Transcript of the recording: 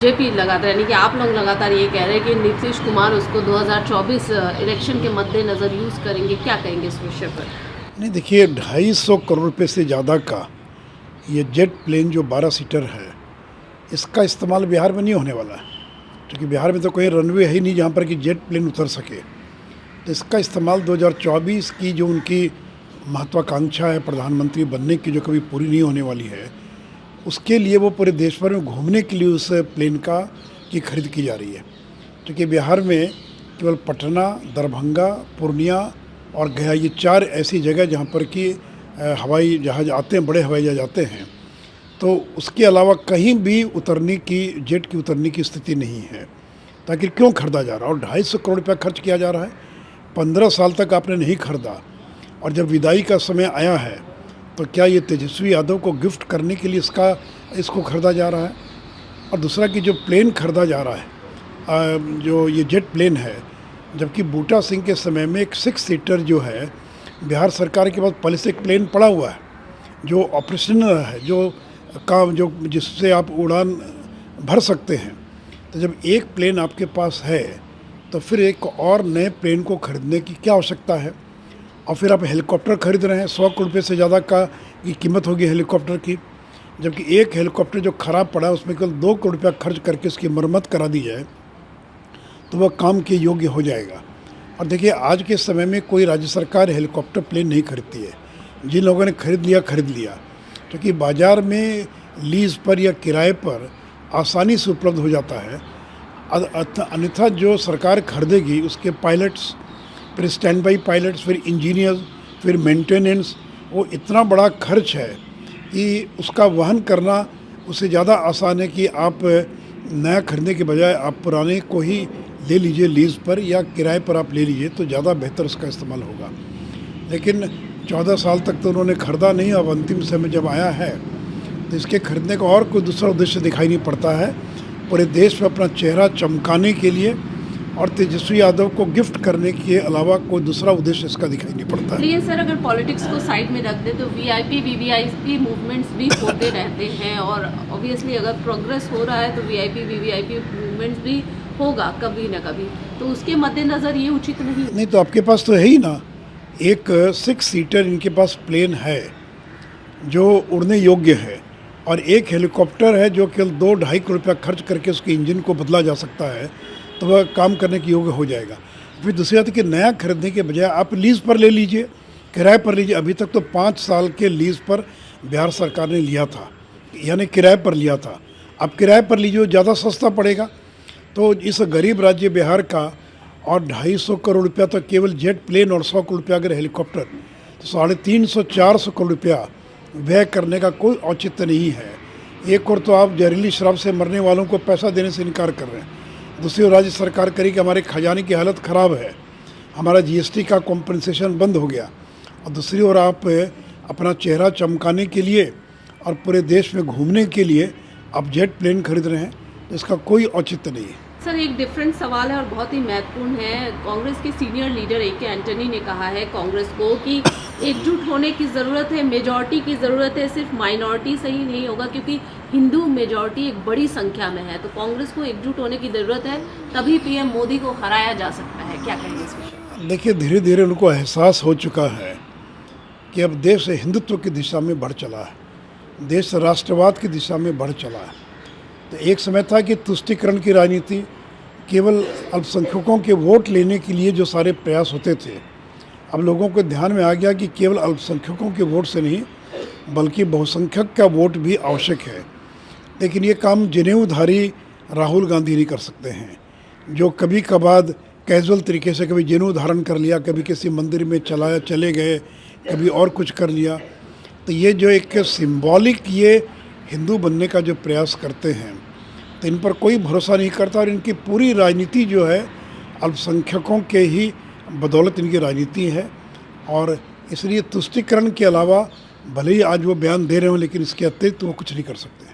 BJP लगातार यानी कि आप लोग लगातार ये कह रहे हैं कि नीतीश कुमार उसको 2024 इलेक्शन के मद्देनज़र यूज़ करेंगे, क्या कहेंगे इस विषय पर? नहीं, देखिए 250 करोड़ रुपए से ज़्यादा का ये जेट प्लेन जो 12 सीटर है, इसका इस्तेमाल बिहार में नहीं होने वाला है, क्योंकि बिहार में तो कोई रनवे है ही नहीं जहाँ पर कि जेट प्लेन उतर सके। तो इसका इस्तेमाल 2024 की जो उनकी महत्वाकांक्षा है प्रधानमंत्री बनने की, जो कभी पूरी नहीं होने वाली है, उसके लिए वो पूरे देश भर में घूमने के लिए उस प्लेन की खरीद की जा रही है। क्योंकि बिहार में केवल पटना, दरभंगा, पूर्णिया और गया, ये 4 ऐसी जगह जहाँ पर कि हवाई जहाज़ आते हैं, बड़े हवाई जहाज़ आते हैं। तो उसके अलावा कहीं भी जेट की उतरने की स्थिति नहीं है। ताकि क्यों खरीदा जा रहा है? और 250 करोड़ रुपया खर्च किया जा रहा है। 15 साल तक आपने नहीं खरीदा, और जब विदाई का समय आया है तो क्या ये तेजस्वी यादव को गिफ्ट करने के लिए इसको खरीदा जा रहा है? और दूसरा कि जो प्लेन खरीदा जा रहा है, जो ये जेट प्लेन है, जबकि बूटा सिंह के समय में एक 6 सीटर जो है बिहार सरकार के पास पहले से एक प्लेन पड़ा हुआ है, जो ऑपरेशनल है, जो जिससे आप उड़ान भर सकते हैं। तो जब एक प्लेन आपके पास है तो फिर एक और नए प्लेन को खरीदने की क्या आवश्यकता है? और फिर आप हेलीकॉप्टर खरीद रहे हैं, 100 करोड़ रुपये से ज़्यादा की कीमत होगी हेलीकॉप्टर की। जबकि एक हेलीकॉप्टर जो ख़राब पड़ा है उसमें केवल 2 करोड़ रुपया खर्च करके उसकी मरम्मत करा दी जाए तो वह काम के योग्य हो जाएगा। और देखिए, आज के समय में कोई राज्य सरकार हेलीकॉप्टर प्लेन नहीं खरीदती है। जिन लोगों ने खरीद लिया, क्योंकि बाज़ार में लीज़ पर या किराए पर आसानी से उपलब्ध हो जाता है। अन्यथा जो सरकार खरीदेगी उसके पायलट्स, फिर स्टैंड बाई पायलट्स, फिर इंजीनियर्स, फिर मेंटेनेंस, वो इतना बड़ा खर्च है कि उसका वहन करना उससे ज़्यादा आसान है कि आप नया खरीदने के बजाय आप पुराने को ही ले लीजिए लीज़ पर या किराए पर आप ले लीजिए, तो ज़्यादा बेहतर उसका इस्तेमाल होगा। लेकिन 14 साल तक तो उन्होंने खरीदा नहीं। अब अंतिम समय जब आया है तो इसके खरीदने का और कोई दूसरा उद्देश्य दिखाई नहीं पड़ता है। पूरे देश में अपना चेहरा चमकाने के लिए और तेजस्वी यादव को गिफ्ट करने के अलावा कोई दूसरा उद्देश्य इसका दिखाई नहीं पड़ता है। ये सर, अगर पॉलिटिक्स को साइड में रख दे तो वीआईपी वीवीआईपी मूवमेंट्स भी होते रहते हैं, और ऑब्वियसली अगर प्रोग्रेस हो रहा है तो वीआईपी वीवीआईपी मूवमेंट्स भी होगा कभी ना कभी, तो उसके मद्देनज़र ये उचित नहीं। तो आपके पास तो है ही ना, एक 6 सीटर इनके पास प्लेन है जो उड़ने योग्य है, और एक हेलीकॉप्टर है जो केवल 2-2.5 करोड़ रुपया खर्च करके उसके इंजन को बदला जा सकता है, तो वह काम करने के योग्य हो जाएगा। फिर दूसरी बात है कि नया खरीदने के बजाय आप लीज़ पर ले लीजिए, किराए पर लीजिए। अभी तक तो 5 साल के लीज़ पर बिहार सरकार ने लिया था, यानी किराए पर लिया था। अब किराए पर लीजिए, ज़्यादा सस्ता पड़ेगा। तो इस गरीब राज्य बिहार का, और 250 करोड़ रुपया तो केवल जेट प्लेन, और 100 करोड़ रुपया अगर हेलीकॉप्टर, तो 350-400 करोड़ रुपया व्यय करने का कोई औचित्य नहीं है। एक और तो आप जहरीली शराब से मरने वालों को पैसा देने से इनकार कर रहे हैं, दूसरी ओर राज्य सरकार करी कि हमारे खजाने की हालत ख़राब है, हमारा जीएसटी का कॉम्पनसेशन बंद हो गया, और दूसरी ओर आप अपना चेहरा चमकाने के लिए और पूरे देश में घूमने के लिए आप जेट प्लेन खरीद रहे हैं, तो इसका कोई औचित्य नहीं है। सर, एक डिफरेंट सवाल है और बहुत ही महत्वपूर्ण है। कांग्रेस के सीनियर लीडर ए.के. एंटनी ने कहा है कांग्रेस को कि एकजुट होने की ज़रूरत है, मेजॉरिटी की ज़रूरत है, सिर्फ माइनॉरिटी से ही नहीं होगा, क्योंकि हिंदू मेजॉरिटी एक बड़ी संख्या में है। तो कांग्रेस को एकजुट होने की ज़रूरत है, तभी पीएम मोदी को हराया जा सकता है। क्या कहेंगे इस विषय? देखिए, धीरे धीरे उनको एहसास हो चुका है कि अब देश हिंदुत्व की दिशा में बढ़ चला है, देश राष्ट्रवाद की दिशा में बढ़ चला है। तो एक समय था कि तुष्टीकरण की राजनीति, केवल अल्पसंख्यकों के वोट लेने के लिए जो सारे प्रयास होते थे, अब लोगों को ध्यान में आ गया कि केवल अल्पसंख्यकों के वोट से नहीं, बल्कि बहुसंख्यक का वोट भी आवश्यक है। लेकिन ये काम जनेऊधारी राहुल गांधी नहीं कर सकते हैं, जो कभी कभार कैजुअल तरीके से कभी जनेऊ धारण कर लिया, कभी किसी मंदिर में चले गए, कभी और कुछ कर लिया। तो ये जो एक सिंबॉलिक ये हिंदू बनने का जो प्रयास करते हैं, तो इन पर कोई भरोसा नहीं करता, और इनकी पूरी राजनीति जो है अल्पसंख्यकों के ही बदौलत इनकी राजनीति है। और इसलिए तुष्टीकरण के अलावा भले ही आज वो बयान दे रहे हो, लेकिन इसके अतिरिक्त वो कुछ नहीं कर सकते।